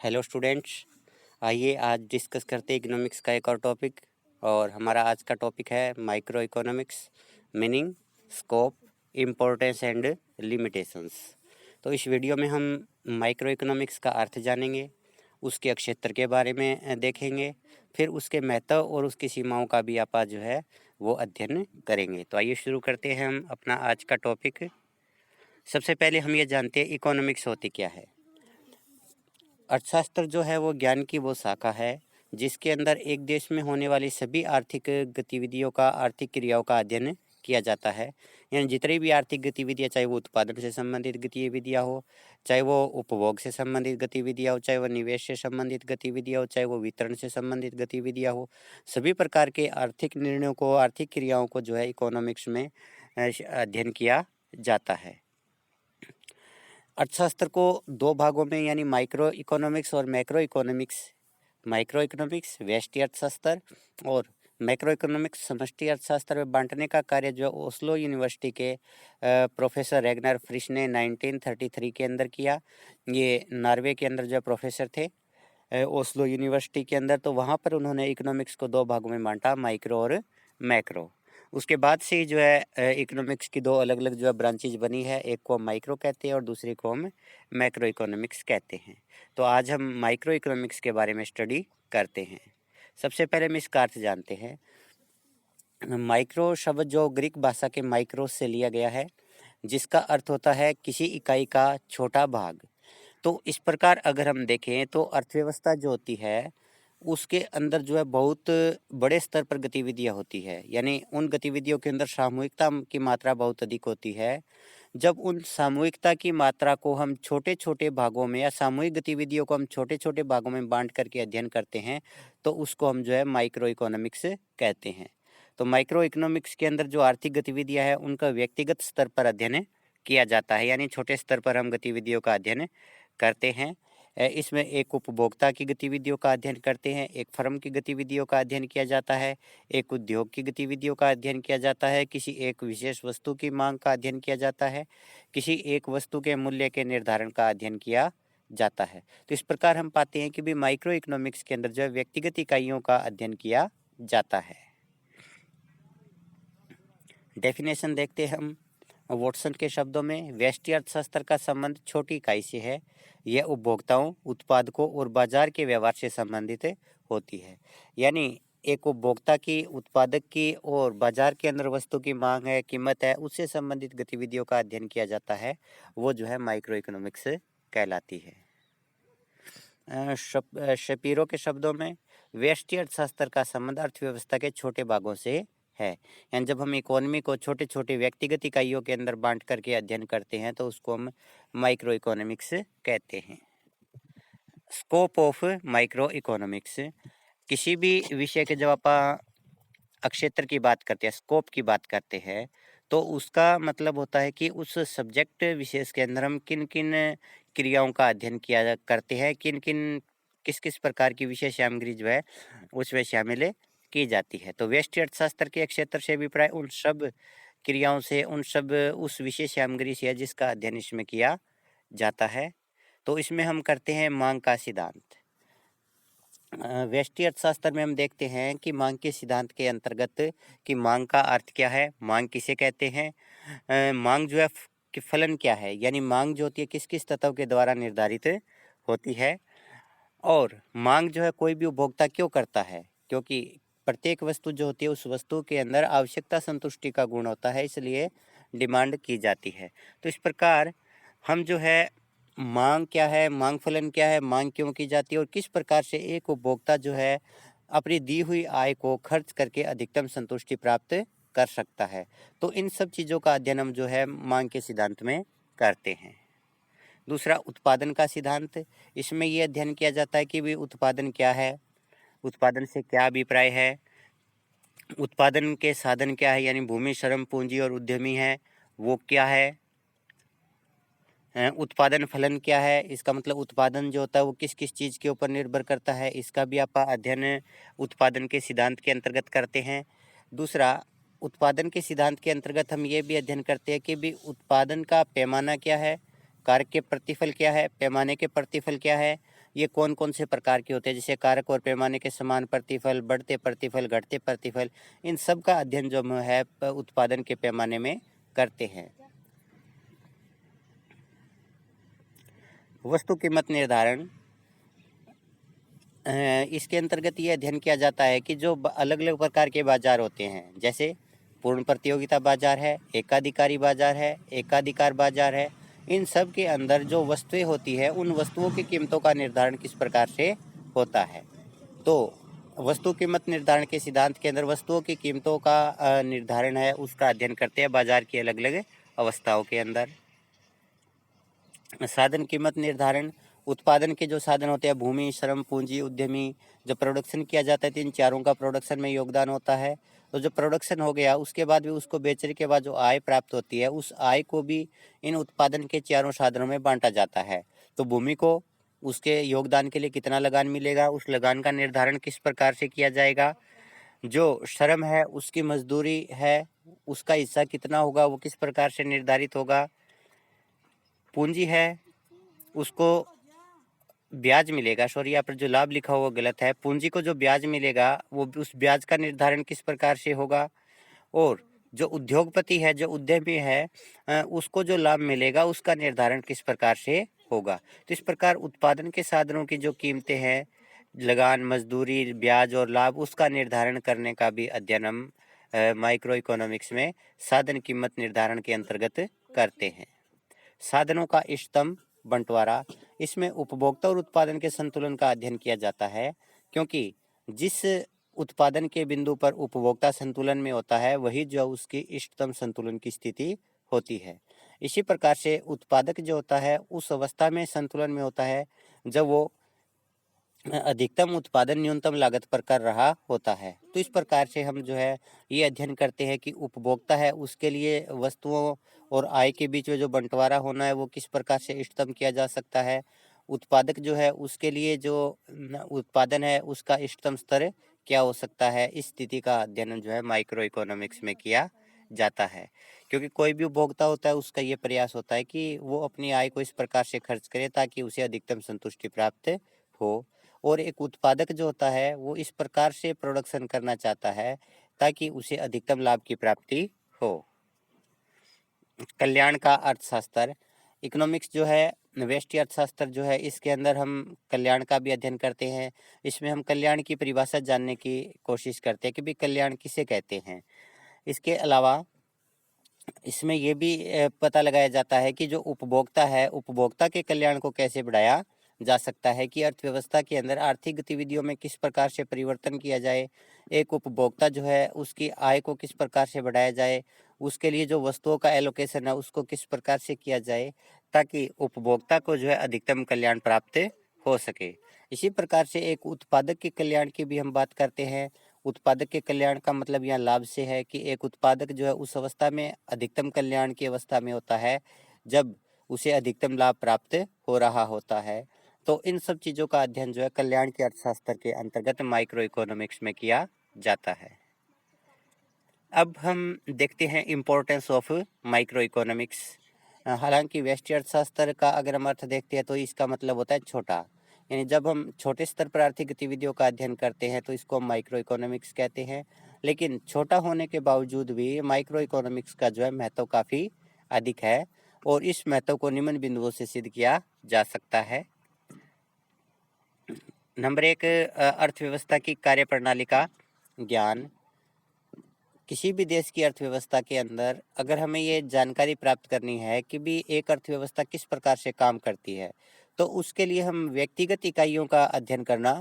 Hello students. आइए आज discuss करते हैं इकोनॉमिक्स का एक और टॉपिक। और हमारा आज का टॉपिक है micro economics, meaning, scope, importance and limitations. तो इस वीडियो में हम माइक्रो इकोनॉमिक्स का अर्थ जानेंगे, उसके क्षेत्र के बारे में देखेंगे, फिर उसके महत्व और उसकी सीमाओं का भी आप जो है वो अध्ययन करेंगे। तो आइए शुरू करते हैं हम अपना आज का टॉपिक। सबसे पहले हम ये जानते हैं इकोनॉमिक्स होती क्या है। अर्थशास्त्र जो है वो ज्ञान की वो शाखा है जिसके अंदर एक देश में होने वाली सभी आर्थिक गतिविधियों का, आर्थिक क्रियाओं का अध्ययन किया जाता है। यानी जितनी भी आर्थिक गतिविधियाँ, चाहे वो उत्पादन से संबंधित गतिविधियाँ हो, चाहे वो उपभोग से संबंधित गतिविधियाँ हो, चाहे वो निवेश से संबंधित गतिविधियाँ हो, चाहे वो वितरण से संबंधित गतिविधियाँ हो, सभी प्रकार के आर्थिक निर्णयों को, आर्थिक क्रियाओं को जो है इकोनॉमिक्स में अध्ययन किया जाता है। अर्थशास्त्र को दो भागों में यानी माइक्रो इकोनॉमिक्स और मैक्रो इकोनॉमिक्स, माइक्रो इकोनॉमिक्स व्यष्टि अर्थशास्त्र और मैक्रो इकोनॉमिक्स समष्टि अर्थशास्त्र में बांटने का कार्य जो ओस्लो यूनिवर्सिटी के प्रोफेसर रेगनर फ्रिश ने 1933 के अंदर किया। ये नॉर्वे के अंदर जो प्रोफेसर थे ओस्लो यूनिवर्सिटी के अंदर, तो वहाँ पर उन्होंने इकोनॉमिक्स को दो भागों में बांटा, माइक्रो और मैक्रो। उसके बाद से ही जो है इकोनॉमिक्स की दो अलग अलग जो है ब्रांचेज बनी है, एक को हम माइक्रो कहते हैं और दूसरे को हम मैक्रो इकोनॉमिक्स कहते हैं। तो आज हम माइक्रो इकोनॉमिक्स के बारे में स्टडी करते हैं। सबसे पहले हम इसका अर्थ जानते हैं। माइक्रो शब्द जो ग्रीक भाषा के माइक्रोस से लिया गया है, जिसका अर्थ होता है किसी इकाई का छोटा भाग। तो इस प्रकार अगर हम देखें तो अर्थव्यवस्था जो होती है उसके अंदर जो है बहुत बड़े स्तर पर गतिविधियां होती है। यानी उन गतिविधियों के अंदर सामूहिकता की मात्रा बहुत अधिक होती है। जब उन सामूहिकता की मात्रा को हम छोटे छोटे भागों में या सामूहिक गतिविधियों को हम छोटे छोटे भागों में बांट करके अध्ययन करते हैं तो उसको हम जो है माइक्रो इकोनॉमिक्स कहते हैं। तो माइक्रो इकोनॉमिक्स के अंदर जो आर्थिक गतिविधियां हैं उनका व्यक्तिगत स्तर पर अध्ययन किया जाता है, यानी छोटे स्तर पर हम गतिविधियों का अध्ययन करते हैं। इसमें एक उपभोक्ता की गतिविधियों का अध्ययन करते हैं, एक फर्म की गतिविधियों का अध्ययन किया जाता है, एक उद्योग की गतिविधियों का अध्ययन किया जाता है, किसी एक विशेष वस्तु की मांग का अध्ययन किया जाता है, किसी एक वस्तु के मूल्य के निर्धारण का अध्ययन किया जाता है। तो इस प्रकार हम पाते हैं कि भी माइक्रो इकोनॉमिक्स के अंदर जो है व्यक्तिगत इकाइयों का अध्ययन किया जाता है। डेफिनेशन देखते हैं हम वॉटसन के शब्दों में। व्यष्टि अर्थशास्त्र का संबंध छोटी इकाई से है। यह उपभोक्ताओं, उत्पादकों और बाजार के व्यवहार से संबंधित होती है। यानी एक उपभोक्ता की, उत्पादक की और बाजार के अंदर वस्तु की मांग है, कीमत है, उससे संबंधित गतिविधियों का अध्ययन किया जाता है, वो जो है माइक्रो इकोनॉमिक्स कहलाती है। शपीरो के शब्दों में व्यष्टि अर्थशास्त्र का संबंध अर्थव्यवस्था के छोटे भागों से है। यानी जब हम इकोनॉमी को छोटे छोटे व्यक्तिगत इकाइयों के अंदर बांट करके अध्ययन करते हैं तो उसको हम माइक्रो इकोनॉमिक्स कहते हैं। स्कोप ऑफ माइक्रो इकोनॉमिक्स, किसी भी विषय के जब आप क्षेत्र की बात करते हैं, स्कोप की बात करते हैं, तो उसका मतलब होता है कि उस सब्जेक्ट विशेष के अंदर हम किन किन क्रियाओं का अध्ययन किया करते हैं, किन किन किस किस प्रकार की विषय सामग्री जो है उसमें शामिल की जाती है। तो व्यष्टि अर्थशास्त्र के क्षेत्र से अभिप्राय उन सब क्रियाओं से, उन सब उस विशेष सामग्री से है जिसका अध्ययन इसमें किया जाता है। तो इसमें हम करते हैं मांग का सिद्धांत। व्यष्टि अर्थशास्त्र में हम देखते हैं कि मांग के सिद्धांत के अंतर्गत कि मांग का अर्थ क्या है, मांग किसे कहते हैं, मांग जो है कि फलन क्या है, यानी मांग जो होती है किस किस तत्व के द्वारा निर्धारित होती है, और मांग जो है कोई भी उपभोक्ता क्यों करता है, क्योंकि प्रत्येक वस्तु जो होती है उस वस्तु के अंदर आवश्यकता संतुष्टि का गुण होता है, इसलिए डिमांड की जाती है। तो इस प्रकार हम जो है मांग क्या है, मांग फलन क्या है, मांग क्यों की जाती है और किस प्रकार से एक उपभोक्ता जो है अपनी दी हुई आय को खर्च करके अधिकतम संतुष्टि प्राप्त कर सकता है, तो इन सब चीज़ों का अध्ययन हम जो है मांग के सिद्धांत में करते हैं। दूसरा उत्पादन का सिद्धांत, इसमें ये अध्ययन किया जाता है कि भी उत्पादन क्या है, उत्पादन से क्या अभिप्राय है, उत्पादन के साधन क्या है, यानी भूमि, श्रम, पूंजी और उद्यमी है वो क्या है, उत्पादन फलन क्या है, इसका मतलब उत्पादन जो होता है वो किस किस चीज़ के ऊपर निर्भर करता है, इसका भी आप अध्ययन उत्पादन के सिद्धांत के अंतर्गत करते हैं। दूसरा, उत्पादन के सिद्धांत के अंतर्गत हम ये भी अध्ययन करते हैं कि भी उत्पादन का पैमाना क्या है, कार्य के प्रतिफल क्या है, पैमाने के प्रतिफल क्या है, ये कौन कौन से प्रकार के होते हैं, जैसे कारक और पैमाने के समान प्रतिफल, बढ़ते प्रतिफल, घटते प्रतिफल, इन सब का अध्ययन जो हम है उत्पादन के पैमाने में करते हैं। वस्तु कीमत निर्धारण, इसके अंतर्गत ये अध्ययन किया जाता है कि जो अलग अलग प्रकार के बाजार होते हैं, जैसे पूर्ण प्रतियोगिता बाजार है, एकाधिकारी बाजार है, एकाधिकार बाजार है, इन सब के अंदर जो वस्तुएं होती है उन वस्तुओं की कीमतों का निर्धारण किस प्रकार से होता है। तो वस्तु कीमत निर्धारण के सिद्धांत के अंदर वस्तुओं की कीमतों का निर्धारण है उसका अध्ययन करते हैं बाजार की अलग अलग अवस्थाओं के अंदर। साधन कीमत निर्धारण, उत्पादन के जो साधन होते हैं, भूमि, श्रम, पूंजी, उद्यमी, जो प्रोडक्शन किया जाता है, तो इन चारों का प्रोडक्शन में योगदान होता है। तो जो प्रोडक्शन हो गया उसके बाद भी उसको बेचने के बाद जो आय प्राप्त होती है उस आय को भी इन उत्पादन के चारों साधनों में बांटा जाता है। तो भूमि को उसके योगदान के लिए कितना लगान मिलेगा, उस लगान का निर्धारण किस प्रकार से किया जाएगा। जो श्रम है उसकी मजदूरी है उसका हिस्सा कितना होगा वो किस प्रकार से निर्धारित होगा। पूंजी है उसको ब्याज मिलेगा, सॉरी यहाँ पर जो लाभ लिखा हुआ गलत है, पूंजी को जो ब्याज मिलेगा वो उस ब्याज का निर्धारण किस प्रकार से होगा। और जो उद्योगपति है, जो उद्यमी है, उसको जो लाभ मिलेगा उसका निर्धारण किस प्रकार से होगा। तो इस प्रकार उत्पादन के साधनों की जो कीमतें हैं, लगान, मजदूरी, ब्याज और लाभ, उसका निर्धारण करने का भी अध्ययन हम माइक्रो इकोनॉमिक्स में साधन कीमत निर्धारण के अंतर्गत करते हैं। साधनों का इष्टतम बंटवारा, इसमें उपभोक्ता और उत्पादन के संतुलन का अध्ययन किया जाता है, क्योंकि जिस उत्पादन के बिंदु पर उपभोक्ता संतुलन में होता है वही जो उसकी इष्टतम संतुलन की स्थिति होती है। इसी प्रकार से उत्पादक जो होता है उस अवस्था में संतुलन में होता है जब वो अधिकतम उत्पादन न्यूनतम लागत पर कर रहा होता है। तो इस प्रकार से हम जो है ये अध्ययन करते हैं कि उपभोक्ता है उसके लिए वस्तुओं और आय के बीच में जो बंटवारा होना है वो किस प्रकार से इष्टतम किया जा सकता है। उत्पादक जो है उसके लिए जो उत्पादन है उसका इष्टतम स्तर क्या हो सकता है। इस स्थिति का अध्ययन जो है माइक्रो इकोनॉमिक्स में किया जाता है, क्योंकि कोई भी उपभोक्ता होता है उसका ये प्रयास होता है कि वो अपनी आय को इस प्रकार से खर्च करे ताकि उसे अधिकतम संतुष्टि प्राप्त हो। और एक उत्पादक जो होता है वो इस प्रकार से प्रोडक्शन करना चाहता है ताकि उसे अधिकतम लाभ की प्राप्ति हो। कल्याण का अर्थशास्त्र, इकोनॉमिक्स जो है व्यष्टि अर्थशास्त्र जो है इसके अंदर हम कल्याण का भी अध्ययन करते हैं। इसमें हम कल्याण की परिभाषा जानने की कोशिश करते हैं कि भाई कल्याण किसे कहते हैं। इसके अलावा इसमें ये भी पता लगाया जाता है कि जो उपभोक्ता है उपभोक्ता के कल्याण को कैसे बढ़ाया जा सकता है, कि अर्थव्यवस्था के अंदर आर्थिक गतिविधियों में किस प्रकार से परिवर्तन किया जाए, एक उपभोक्ता जो है उसकी आय को किस प्रकार से बढ़ाया जाए, उसके लिए जो वस्तुओं का एलोकेशन है उसको किस प्रकार से किया जाए ताकि उपभोक्ता को जो है अधिकतम कल्याण प्राप्त हो सके। इसी प्रकार से एक उत्पादक के कल्याण की भी हम बात करते हैं। उत्पादक के कल्याण का मतलब यहाँ लाभ से है कि एक उत्पादक जो है उस अवस्था में अधिकतम कल्याण की अवस्था में होता है जब उसे अधिकतम लाभ प्राप्त हो रहा होता है। तो इन सब चीज़ों का अध्ययन जो है कल्याण के अर्थशास्त्र के अंतर्गत माइक्रो इकोनॉमिक्स में किया जाता है। अब हम देखते हैं इम्पोर्टेंस ऑफ माइक्रो इकोनॉमिक्स। हालांकि व्यष्टि अर्थशास्त्र का अगर हम अर्थ देखते हैं तो इसका मतलब होता है छोटा, यानी जब हम छोटे स्तर पर आर्थिक गतिविधियों का अध्ययन करते हैं तो इसको हम माइक्रो इकोनॉमिक्स कहते हैं। लेकिन छोटा होने के बावजूद भी माइक्रो इकोनॉमिक्स का जो है महत्व काफ़ी अधिक है और इस महत्व को निम्न बिंदुओं से सिद्ध किया जा सकता है। नंबर 1, अर्थव्यवस्था की कार्यप्रणाली का ज्ञान। किसी भी देश की अर्थव्यवस्था के अंदर अगर हमें ये जानकारी प्राप्त करनी है कि भी एक अर्थव्यवस्था किस प्रकार से काम करती है तो उसके लिए हम व्यक्तिगत इकाइयों का अध्ययन करना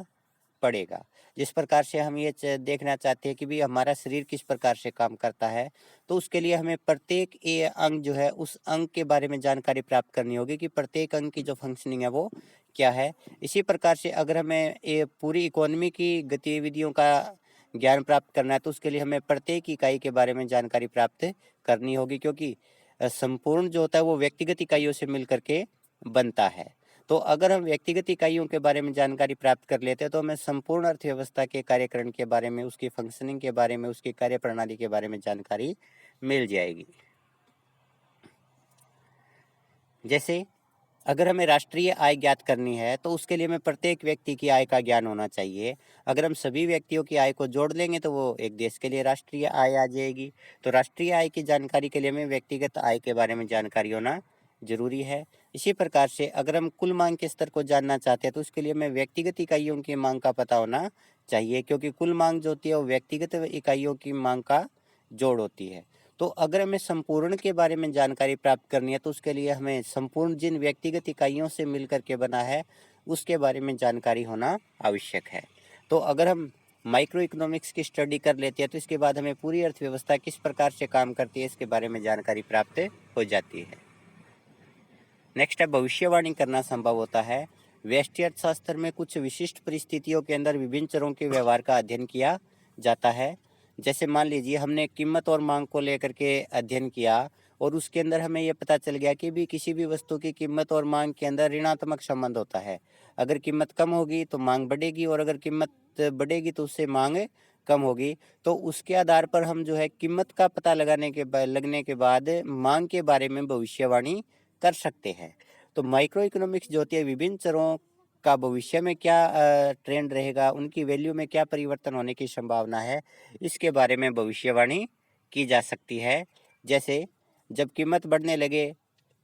पड़ेगा। जिस प्रकार से हम ये देखना चाहते हैं कि भी हमारा शरीर किस प्रकार से काम करता है तो उसके लिए हमें प्रत्येक ये अंग जो है उस अंग के बारे में जानकारी प्राप्त करनी होगी कि प्रत्येक अंग की जो फंक्शनिंग है वो क्या है। इसी प्रकार से अगर हमें ये पूरी इकोनॉमी की गतिविधियों का ज्ञान प्राप्त करना है तो उसके लिए हमें प्रत्येक इकाई के बारे में जानकारी प्राप्त करनी होगी, क्योंकि संपूर्ण जो होता है वो व्यक्तिगत इकाइयों से मिल करके बनता है। तो अगर हम व्यक्तिगत इकाइयों के बारे में जानकारी प्राप्त कर लेते हैं तो हमें संपूर्ण अर्थव्यवस्था के कार्यकरण के बारे में, उसकी फंक्शनिंग के बारे में, उसकी कार्यप्रणाली के बारे में जानकारी मिल जाएगी। जैसे अगर हमें राष्ट्रीय आय ज्ञात करनी है तो उसके लिए हमें प्रत्येक व्यक्ति की आय का ज्ञान होना चाहिए। अगर हम सभी व्यक्तियों की आय को जोड़ लेंगे तो वो एक देश के लिए राष्ट्रीय आय आ जाएगी। तो राष्ट्रीय आय की जानकारी के लिए हमें व्यक्तिगत आय के बारे में जानकारी होना जरूरी है। इसी प्रकार से अगर हम कुल मांग के स्तर को जानना चाहते हैं तो उसके लिए हमें व्यक्तिगत इकाइयों की मांग का पता होना चाहिए, क्योंकि कुल मांग जो होती है वो व्यक्तिगत इकाइयों की मांग का जोड़ होती है। तो अगर हमें संपूर्ण के बारे में जानकारी प्राप्त करनी है तो उसके लिए हमें संपूर्ण जिन व्यक्तिगत इकाइयों से मिलकर के बना है उसके बारे में जानकारी होना आवश्यक है। तो अगर हम माइक्रो इकोनॉमिक्स की स्टडी कर लेते हैं तो इसके बाद हमें पूरी अर्थव्यवस्था किस प्रकार से काम करती है इसके बारे में जानकारी प्राप्त हो जाती है। नेक्स्ट है भविष्यवाणी करना संभव होता है। व्यष्टि अर्थशास्त्र में कुछ विशिष्ट परिस्थितियों के अंदर विभिन्न चरों के व्यवहार का अध्ययन किया जाता है। जैसे मान लीजिए हमने कीमत और मांग को लेकर के अध्ययन किया और उसके अंदर हमें यह पता चल गया कि भी किसी भी वस्तु की कीमत और मांग के अंदर ऋणात्मक संबंध होता है। अगर कीमत कम होगी तो मांग बढ़ेगी और अगर कीमत बढ़ेगी तो उससे मांग कम होगी। तो उसके आधार पर हम जो है कीमत का पता लगने के बाद मांग के बारे में भविष्यवाणी कर सकते हैं। तो माइक्रो इकोनॉमिक्स जो होती है विभिन्न चरों का भविष्य में क्या ट्रेंड रहेगा, उनकी वैल्यू में क्या परिवर्तन होने की संभावना है, इसके बारे में भविष्यवाणी की जा सकती है। जैसे जब कीमत बढ़ने लगे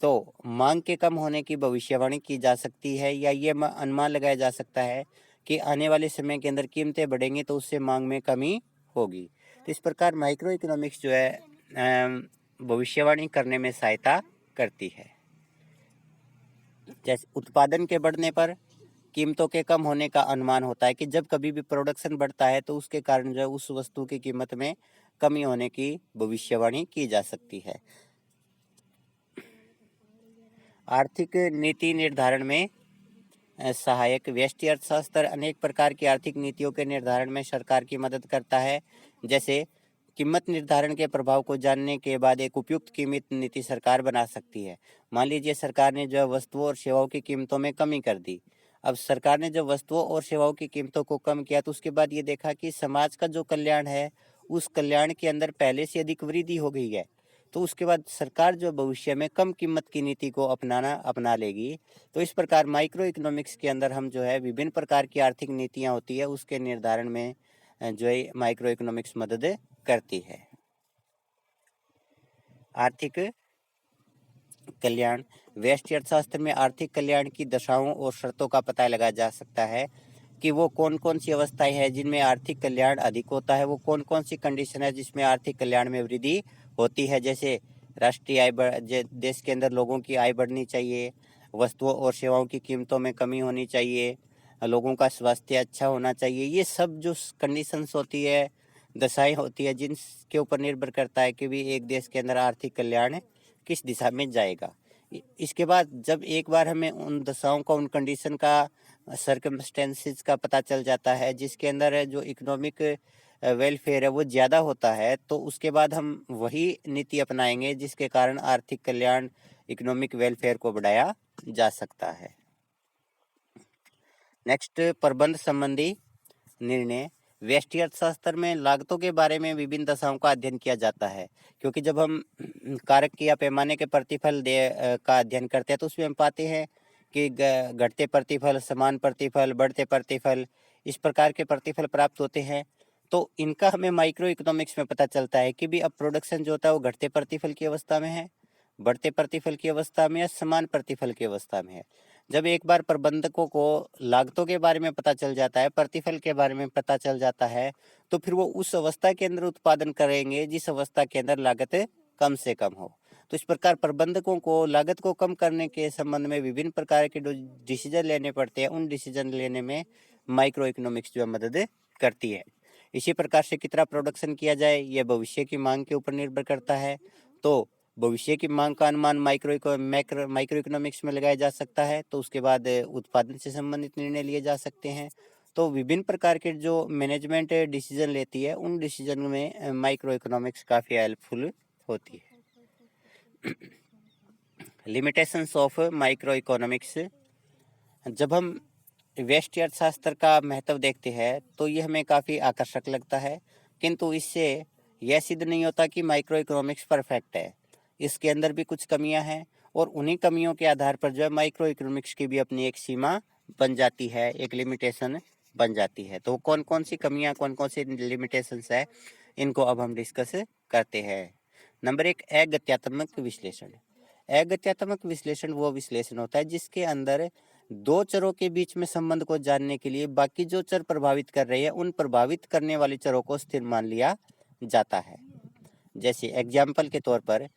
तो मांग के कम होने की भविष्यवाणी की जा सकती है, या ये अनुमान लगाया जा सकता है कि आने वाले समय के अंदर कीमतें बढ़ेंगी तो उससे मांग में कमी होगी। तो इस प्रकार माइक्रो इकोनॉमिक्स जो है भविष्यवाणी करने में सहायता करती है। जैसे उत्पादन के बढ़ने पर कीमतों के कम होने का अनुमान होता है कि जब कभी भी प्रोडक्शन बढ़ता है तो उसके कारण जो है उस वस्तु की कीमत में कमी होने की भविष्यवाणी की जा सकती है। आर्थिक नीति निर्धारण में सहायक व्यष्टि अर्थशास्त्र अनेक प्रकार की आर्थिक नीतियों के निर्धारण में सरकार की मदद करता है। जैसे कीमत निर्धारण के प्रभाव को जानने के बाद एक उपयुक्त कीमत नीति सरकार बना सकती है। मान लीजिए सरकार ने जो वस्तुओं और सेवाओं की कीमतों में कमी कर दी। अब सरकार ने जब वस्तुओं और सेवाओं की कीमतों को कम किया तो उसके बाद ये देखा कि समाज का जो कल्याण है उस कल्याण के अंदर पहले से अधिक वृद्धि हो गई है। तो उसके बाद सरकार जो भविष्य में कम कीमत की नीति को अपना लेगी। तो इस प्रकार माइक्रो इकोनॉमिक्स के अंदर हम जो है विभिन्न प्रकार की आर्थिक नीतियाँ होती है उसके निर्धारण में जो है माइक्रो इकोनॉमिक्स मदद करती है। आर्थिक कल्याण व्यष्टि अर्थशास्त्र में आर्थिक कल्याण की दशाओं और शर्तों का पता लगाया जा सकता है कि वो कौन कौन सी अवस्थाएं हैं जिनमें आर्थिक कल्याण अधिक होता है, वो कौन कौन सी कंडीशन है जिसमें आर्थिक कल्याण में वृद्धि होती है। जैसे राष्ट्रीय आय देश के अंदर लोगों की आय बढ़नी चाहिए, वस्तुओं और सेवाओं की कीमतों में कमी होनी चाहिए, लोगों का स्वास्थ्य अच्छा होना चाहिए। ये सब जो कंडीशंस होती है, दशाएं होती है, जिनके ऊपर निर्भर करता है कि भी एक देश के अंदर आर्थिक कल्याण किस दिशा में जाएगा। इसके बाद जब एक बार हमें उन दशाओं का, उन कंडीशन का, सर्कमस्टेंसेस का पता चल जाता है जिसके अंदर जो इकोनॉमिक वेलफेयर है वो ज़्यादा होता है, तो उसके बाद हम वही नीति अपनाएंगे जिसके कारण आर्थिक कल्याण, इकोनॉमिक वेलफेयर को बढ़ाया जा सकता है। नेक्स्ट, प्रबंध संबंधी निर्णय। व्यष्टि अर्थशास्त्र में लागतों के बारे में विभिन्न दशाओं का अध्ययन किया जाता है, क्योंकि जब हम कारक या पैमाने के प्रतिफल का अध्ययन करते हैं तो उसमें हम पाते हैं कि घटते प्रतिफल, समान प्रतिफल, बढ़ते प्रतिफल, इस प्रकार के प्रतिफल प्राप्त होते हैं। तो इनका हमें माइक्रो इकोनॉमिक्स में पता चलता है कि भी अब प्रोडक्शन जो होता है वो घटते प्रतिफल की अवस्था में है, बढ़ते प्रतिफल की अवस्था में या समान प्रतिफल की अवस्था में है। जब एक बार प्रबंधकों को लागतों के बारे में पता चल जाता है, प्रतिफल के बारे में पता चल जाता है, तो फिर वो उस अवस्था के अंदर उत्पादन करेंगे जिस अवस्था के अंदर लागत कम से कम हो। तो इस प्रकार प्रबंधकों को लागत को कम करने के संबंध में विभिन्न प्रकार के जो डिसीजन लेने पड़ते हैं उन डिसीजन लेने में माइक्रो इकोनॉमिक्स जो मदद करती है। इसी प्रकार से कितना प्रोडक्शन किया जाए यह भविष्य की मांग के ऊपर निर्भर करता है। तो भविष्य की मांग का अनुमान माइक्रो इकोनॉमिक्स में लगाया जा सकता है। तो उसके बाद उत्पादन से संबंधित निर्णय लिए जा सकते हैं। तो विभिन्न प्रकार के जो मैनेजमेंट डिसीजन लेती है उन डिसीजन में माइक्रो इकोनॉमिक्स काफ़ी हेल्पफुल होती है। Limitations of micro economics. जब हम व्यष्टि अर्थशास्त्र का महत्व देखते हैं तो ये हमें काफ़ी आकर्षक लगता है, किंतु इससे यह सिद्ध नहीं होता कि माइक्रो इकोनॉमिक्स परफेक्ट है। इसके अंदर भी कुछ कमियां हैं और उन्हीं कमियों के आधार पर जो है माइक्रो इकोनॉमिक्स की भी अपनी एक सीमा बन जाती है, एक लिमिटेशन बन जाती है। तो कौन कौन सी कमियां, कौन कौन सी लिमिटेशंस है, इनको अब हम डिस्कस करते हैं। नंबर 1, अगत्यात्मक विश्लेषण। अगत्यात्मक विश्लेषण वो विश्लेषण होता है जिसके अंदर दो चरों के बीच में संबंध को जानने के लिए बाकी जो चर प्रभावित कर रहे हैं उन प्रभावित करने वाले चरों को स्थिर मान लिया जाता है। जैसे एग्जाम्पल के तौर पर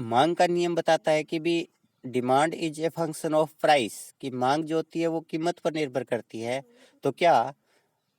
मांग का नियम बताता है कि भी demand is a function of price, कि मांग जो होती है वो कीमत पर निर्भर करती है। तो क्या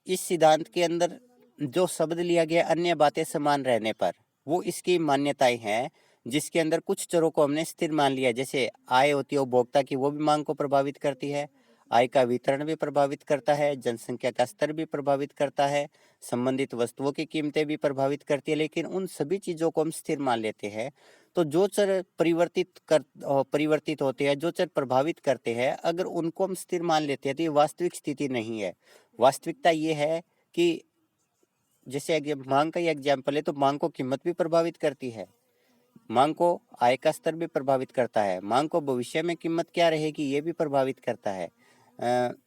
इस सिद्धांत के अंदर जो शब्द लिया गया अन्य बातें समान रहने पर, वो इसकी मान्यताएं हैं जिसके अंदर कुछ चरों को हमने स्थिर मान लिया। जैसे आय होती है उपभोक्ता की, वो भी मांग को प्रभावित करती है, आय का वितरण भी प्रभावित करता है, जनसंख्या का स्तर भी प्रभावित करता है, संबंधित वस्तुओं की कीमतें भी प्रभावित करती है, लेकिन उन सभी चीज़ों को हम स्थिर मान लेते हैं। तो जो चर परिवर्तित होते हैं, जो चर प्रभावित करते हैं, अगर उनको हम स्थिर मान लेते हैं तो ये वास्तविक स्थिति नहीं है। वास्तविकता ये है कि जैसे मांग का ही एग्जाम्पल है, तो मांग को कीमत भी प्रभावित करती है, मांग को आय का स्तर भी प्रभावित करता है, मांग को भविष्य में कीमत क्या रहेगी ये भी प्रभावित करता है,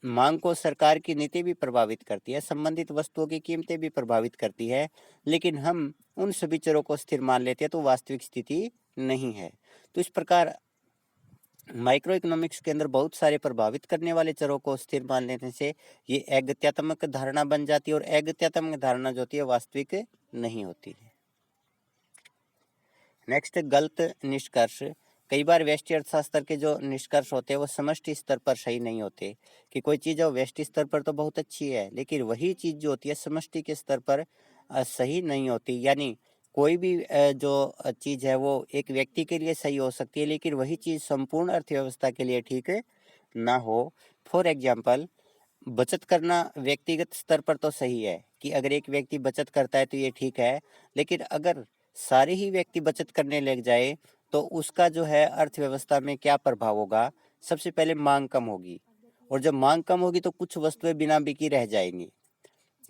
मांग को सरकार की नीति भी प्रभावित करती है, संबंधित वस्तुओं की कीमतें भी प्रभावित करती है, लेकिन हम उन सभी चरों को स्थिर मान लेते हैं तो वास्तविक स्थिति नहीं है। तो इस प्रकार माइक्रो इकोनॉमिक्स के अंदर बहुत सारे प्रभावित करने वाले चरों को स्थिर मान लेने से ये अगत्यात्मक धारणा बन जाती है, और अगत्यात्मक धारणा जो होती है वास्तविक नहीं होती है। नेक्स्ट, गलत निष्कर्ष। कई बार व्यष्टि अर्थशास्त्र के जो निष्कर्ष होते हैं वो समष्टि स्तर पर सही नहीं होते, कि कोई चीज़ व्यष्टि स्तर पर तो बहुत अच्छी है लेकिन वही चीज़ जो होती है समष्टि के स्तर पर सही नहीं होती। यानी कोई भी जो चीज़ है वो एक व्यक्ति के लिए सही हो सकती है लेकिन वही चीज़ संपूर्ण अर्थव्यवस्था के लिए ठीक ना हो। फॉर एग्जाम्पल, बचत करना व्यक्तिगत स्तर पर तो सही है कि अगर एक व्यक्ति बचत करता है तो ये ठीक है, लेकिन अगर सारे ही व्यक्ति बचत करने लग जाए तो उसका जो है अर्थव्यवस्था में क्या प्रभाव होगा। सबसे पहले मांग कम होगी, और जब मांग कम होगी तो कुछ वस्तुएं बिना बिकी रह जाएंगी।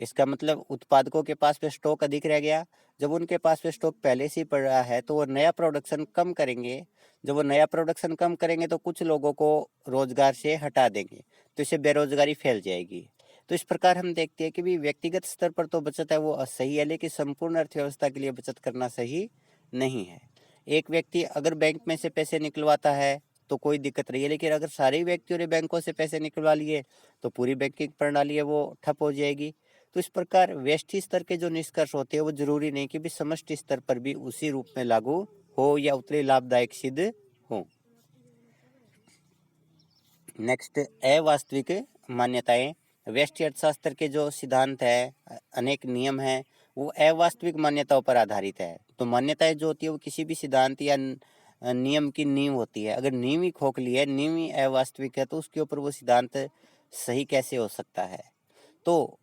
इसका मतलब उत्पादकों के पास में स्टॉक अधिक रह गया, जब उनके पास में स्टॉक पहले से ही पड़ा है तो वो नया प्रोडक्शन कम करेंगे, जब वो नया प्रोडक्शन कम करेंगे तो कुछ लोगों को रोजगार से हटा देंगे, तो इससे बेरोजगारी फैल जाएगी। तो इस प्रकार हम देखते हैं कि भी व्यक्तिगत स्तर पर तो बचत है वो सही है, लेकिन संपूर्ण अर्थव्यवस्था के लिए बचत करना सही नहीं है। एक व्यक्ति अगर बैंक में से पैसे निकलवाता है तो कोई दिक्कत नहीं है, लेकिन अगर सारे व्यक्तियों ने बैंकों से पैसे निकलवा लिए तो पूरी बैंकिंग प्रणाली है वो ठप हो जाएगी। तो इस प्रकार व्यष्टि स्तर के जो निष्कर्ष होते हैं वो जरूरी नहीं कि भी समष्टि स्तर पर भी उसी रूप में लागू हो या उतने लाभदायक सिद्ध हो। नेक्स्ट, अवास्तविक मान्यताएं। व्यष्टि अर्थशास्त्र के जो सिद्धांत है, अनेक नियम हैं, वो अवास्तविक मान्यताओं पर आधारित है। तो मान्यताएं जो होती है वो किसी भी सिद्धांत या नियम की नींव होती है। अगर नींव ही खोखली है, नींव ही अवास्तविक है, तो उसके ऊपर वो सिद्धांत सही कैसे हो सकता है। तो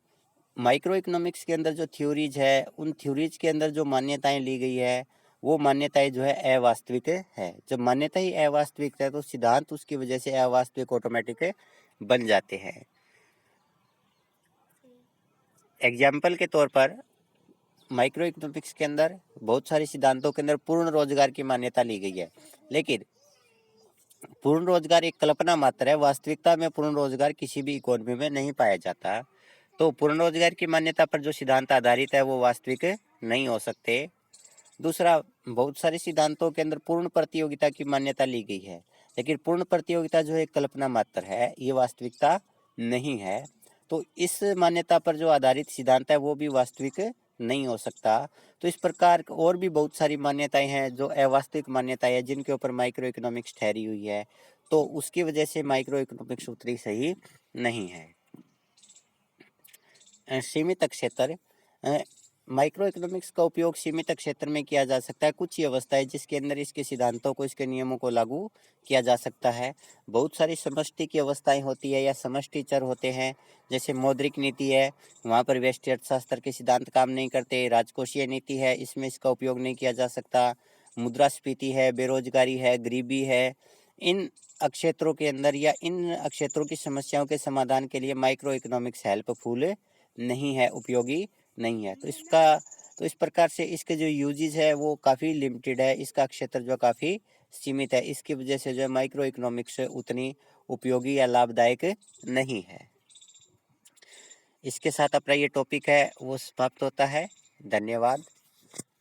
माइक्रो इकोनॉमिक्स के अंदर जो थ्योरीज है, उन थ्योरीज के अंदर जो मान्यताएं ली गई है वो मान्यताएं जो है अवास्तविक है। जब मान्यता ही अवास्तविक है तो सिद्धांत उसकी वजह से अवास्तविक ऑटोमेटिक बन जाते हैं। एग्जाम्पल के तौर पर माइक्रो इकोनॉमिक्स के अंदर बहुत सारे सिद्धांतों के अंदर पूर्ण रोजगार की मान्यता ली गई है, लेकिन पूर्ण रोजगार एक कल्पना मात्र है। वास्तविकता में पूर्ण रोजगार किसी भी इकोनॉमी में नहीं पाया जाता। तो पूर्ण रोजगार की मान्यता पर जो सिद्धांत आधारित है वो वास्तविक नहीं हो सकते। दूसरा, बहुत सारे सिद्धांतों के अंदर पूर्ण प्रतियोगिता की मान्यता ली गई है, लेकिन पूर्ण प्रतियोगिता जो है कल्पना मात्र है, ये वास्तविकता नहीं है। तो इस मान्यता पर जो आधारित सिद्धांत है वो भी वास्तविक नहीं हो सकता। तो इस प्रकार और भी बहुत सारी मान्यताएं हैं जो अवास्तविक मान्यताएं हैं जिनके ऊपर माइक्रो इकोनॉमिक्स ठहरी हुई है, तो उसकी वजह से माइक्रो इकोनॉमिक्स उतनी सही नहीं है। सीमित क्षेत्र। माइक्रो इकोनॉमिक्स का उपयोग सीमित क्षेत्र में किया जा सकता है। कुछ ही अवस्था है जिसके अंदर इसके सिद्धांतों को, इसके नियमों को लागू किया जा सकता है। बहुत सारी समष्टि की अवस्थाएं होती है या समष्टि चर होते हैं, जैसे मौद्रिक नीति है, वहाँ पर व्यष्टि अर्थशास्त्र के सिद्धांत काम नहीं करते। राजकोषीय नीति है, इसमें इसका उपयोग नहीं किया जा सकता। मुद्रास्फीति है, बेरोजगारी है, गरीबी है, इन क्षेत्रों के अंदर या इन क्षेत्रों की समस्याओं के समाधान के लिए माइक्रो इकोनॉमिक्स हेल्पफुल नहीं है, उपयोगी नहीं है। तो इस प्रकार से इसके जो यूजेज है वो काफ़ी लिमिटेड है, इसका क्षेत्र जो काफ़ी सीमित है। इसकी वजह से जो है माइक्रो इकोनॉमिक्स उतनी उपयोगी या लाभदायक नहीं है। इसके साथ अपना ये टॉपिक है वो समाप्त होता है। धन्यवाद।